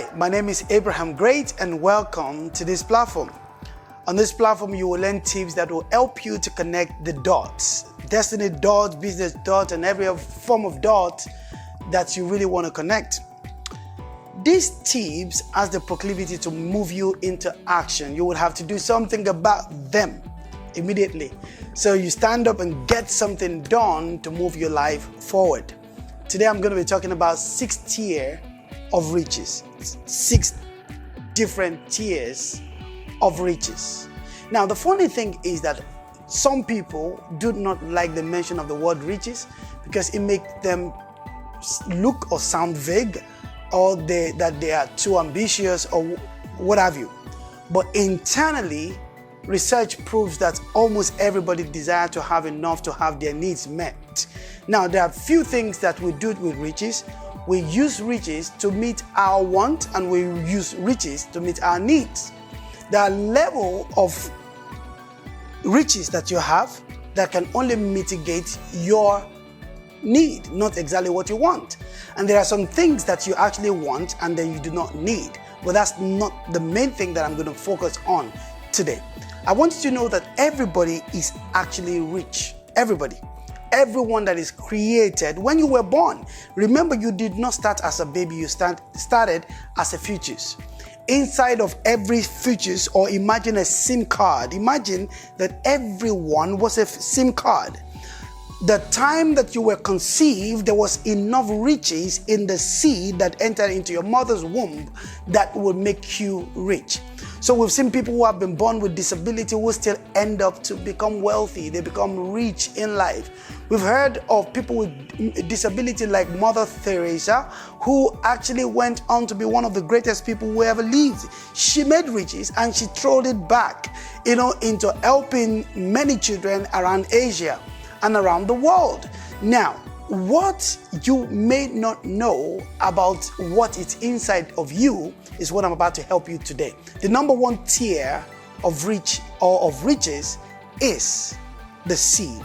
Hi, my name is Abraham Great and welcome to this platform. On this platform, you will learn tips that will help you to connect the dots, destiny dots, business dots, and every form of dot that you really want to connect. These tips has the proclivity to move you into action. You will have to do something about them immediately. So you stand up and get something done to move your life forward. Today, I'm going to be talking about 6 tiers of riches, 6 different tiers of riches. Now, the funny thing is that some people do not like the mention of the word riches because it makes them look or sound vague, or that they are too ambitious or what have you. But internally, research proves that almost everybody desires to have enough to have their needs met. Now, there are few things that we do with riches. We use riches to meet our want, and we use riches to meet our needs. There are levels of riches that you have that can only mitigate your need, not exactly what you want. And there are some things that you actually want and that you do not need. But that's not the main thing that I'm going to focus on today. I want you to know that everybody is actually rich. Everybody. Everyone that is created when you were born. Remember, you did not start as a baby, you started as a fetus. Inside of every fetus, or imagine a SIM card. Imagine that everyone was a SIM card. The time that you were conceived, there was enough riches in the seed that entered into your mother's womb that would make you rich. So we've seen people who have been born with disability who still end up to become wealthy. They become rich in life. We've heard of people with disability like Mother Teresa, who actually went on to be one of the greatest people who ever lived. She made riches and she threw it back, into helping many children around Asia and around the world. Now, what you may not know about what is inside of you is what I'm about to help you today. The number 1 tier of riches is the seed.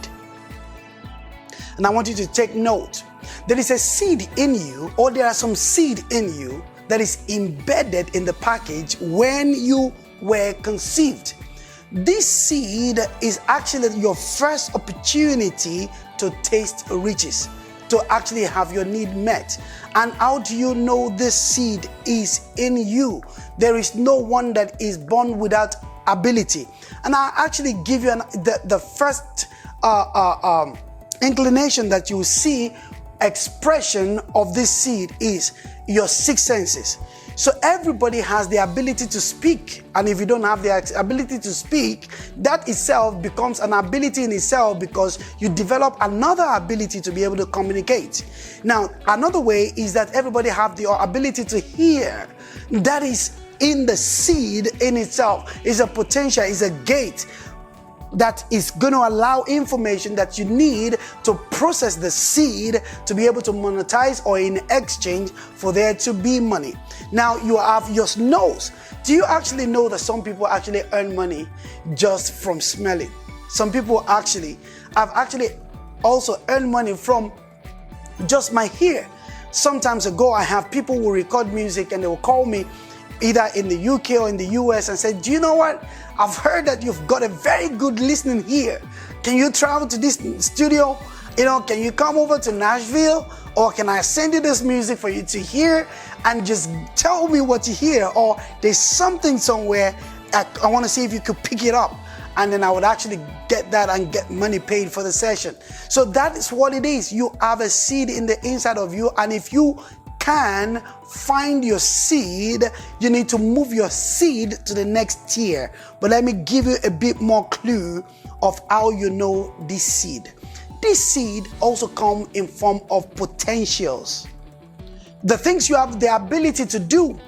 And I want you to take note. There is a seed in you, or there are some seed in you that is embedded in the package when you were conceived. This seed is actually your first opportunity to taste riches, to actually have your need met. And how do you know this seed is in you? There is no one that is born without ability. And I'll actually give you the first inclination that you see expression of this seed is your 6 senses. So everybody has the ability to speak, and if you don't have the ability to speak, that itself becomes an ability in itself because you develop another ability to be able to communicate. Now, another way is that everybody have the ability to hear. That is in the seed in itself. Is a potential, is a gate that is going to allow information that you need to process the seed to be able to monetize, or in exchange for there to be money. Now you have your nose. Do you actually know that some people actually earn money just from smelling? Some people have actually also earned money from just my ear. Sometimes ago, I have people who record music and they will call me either in the UK or in the US and say, do you know what? I've heard that you've got a very good listening ear. Can you travel to this studio? Can you come over to Nashville? Or can I send you this music for you to hear and just tell me what you hear? Or there's something somewhere, I want to see if you could pick it up. And then I would actually get that and get money paid for the session. So that is what it is. You have a seed in the inside of you, and if you can find your seed, you need to move your seed to the next tier. But let me give you a bit more clue of how you know this seed. This seed also comes in form of potentials. The things you have the ability to do,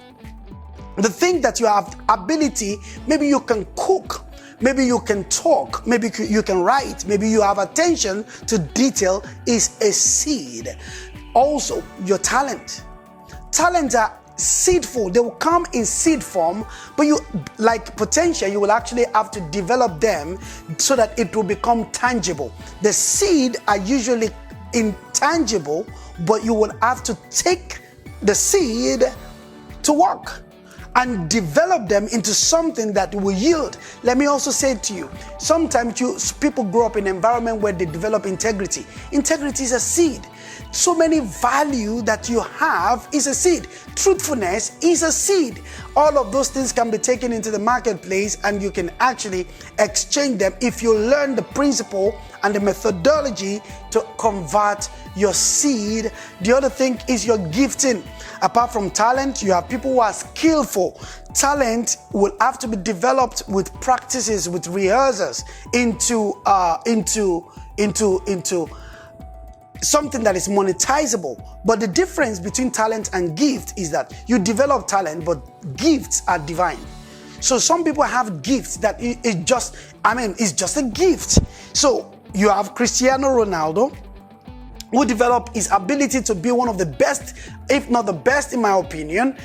the thing that you have ability, maybe you can cook, maybe you can talk, maybe you can write, maybe you have attention to detail, is a seed. Also, your talent. Talents are seedful. They will come in seed form, but you, like potential, you will actually have to develop them so that it will become tangible. The seed are usually intangible, but you will have to take the seed to to work and develop them into something that will yield. Let me also say to you, sometimes people grow up in an environment where they develop integrity. Integrity is a seed. So many value that you have is a seed. Truthfulness is a seed. All of those things can be taken into the marketplace, and you can actually exchange them if you learn the principle and the methodology to convert your seed. The other thing is your gifting. Apart from talent, you have people who are skillful. Talent will have to be developed with practices, with rehearsals into something that is monetizable. But the difference between talent and gift is that you develop talent, but gifts are divine. So some people have gifts that it's just a gift. So you have Cristiano Ronaldo, who developed his ability to be one of the best, if not the best in my opinion,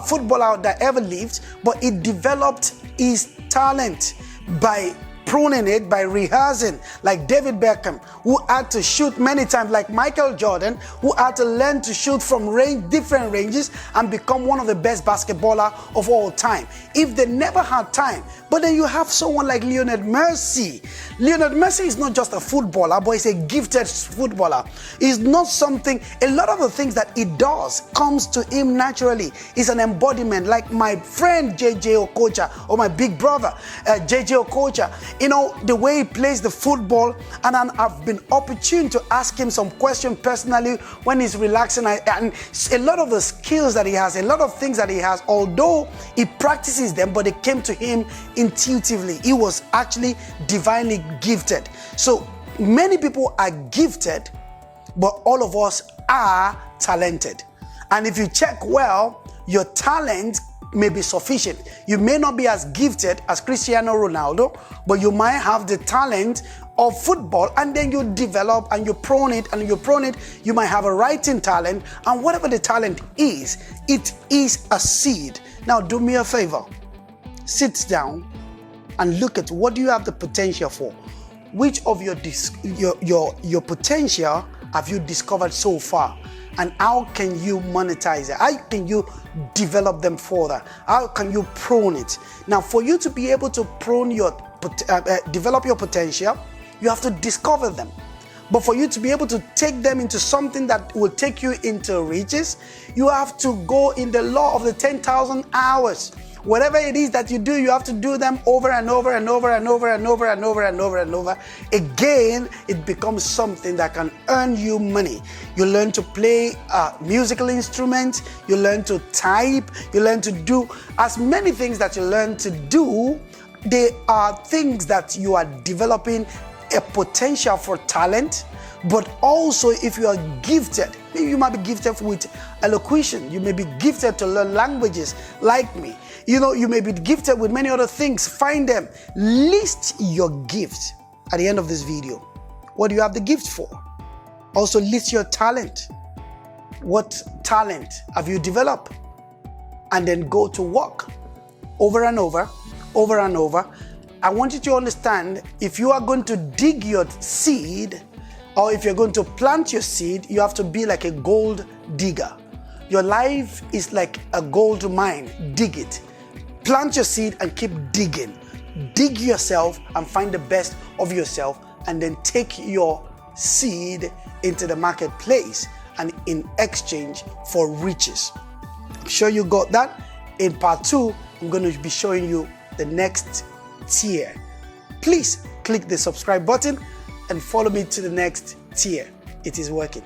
footballer that ever lived, but he developed his talent by pruning it, by rehearsing, like David Beckham, who had to shoot many times, like Michael Jordan, who had to learn to shoot from different ranges and become one of the best basketballer of all time. If they never had time, but then you have someone like Lionel Messi. Lionel Messi is not just a footballer, but he's a gifted footballer. He's not something, a lot of the things that he does comes to him naturally. He's an embodiment, like my friend JJ Okocha, or my big brother JJ Okocha. You know, the way he plays the football, and I've been opportune to ask him some questions personally when he's relaxing, and a lot of the skills that he has, a lot of things that he has, although he practices them, but they came to him intuitively. He was actually divinely gifted. So many people are gifted, but all of us are talented. And if you check well, your talent may be sufficient. You may not be as gifted as Cristiano Ronaldo, but you might have the talent of football, and then you develop and you prune it, you might have a writing talent, and whatever the talent is, it is a seed. Now do me a favor, sit down and look at what do you have the potential for. Which of your potential have you discovered so far? And how can you monetize it? How can you develop them further? How can you prune it? Now, for you to be able to develop your potential, you have to discover them. But for you to be able to take them into something that will take you into riches, you have to go in the law of the 10,000 hours. Whatever it is that you do, you have to do them over and over and over and over and over and over and over and over. Again, it becomes something that can earn you money. You learn to play musical instruments, you learn to type, you learn to do as many things that you learn to do. They are things that you are developing a potential for talent. But also, if you are gifted, maybe you might be gifted with elocution, you may be gifted to learn languages like me. You know, you may be gifted with many other things. Find them. List your gift at the end of this video. What do you have the gift for? Also list your talent. What talent have you developed? And then go to work over and over, over and over. I want you to understand, if you are going to dig your seed, or if you're going to plant your seed, you have to be like a gold digger. Your life is like a gold mine. Dig it. Plant your seed and keep digging. Dig yourself and find the best of yourself, and then take your seed into the marketplace and in exchange for riches. I'm sure you got that. In part 2, I'm going to be showing you the next tier. Please click the subscribe button and follow me to the next tier. It is working.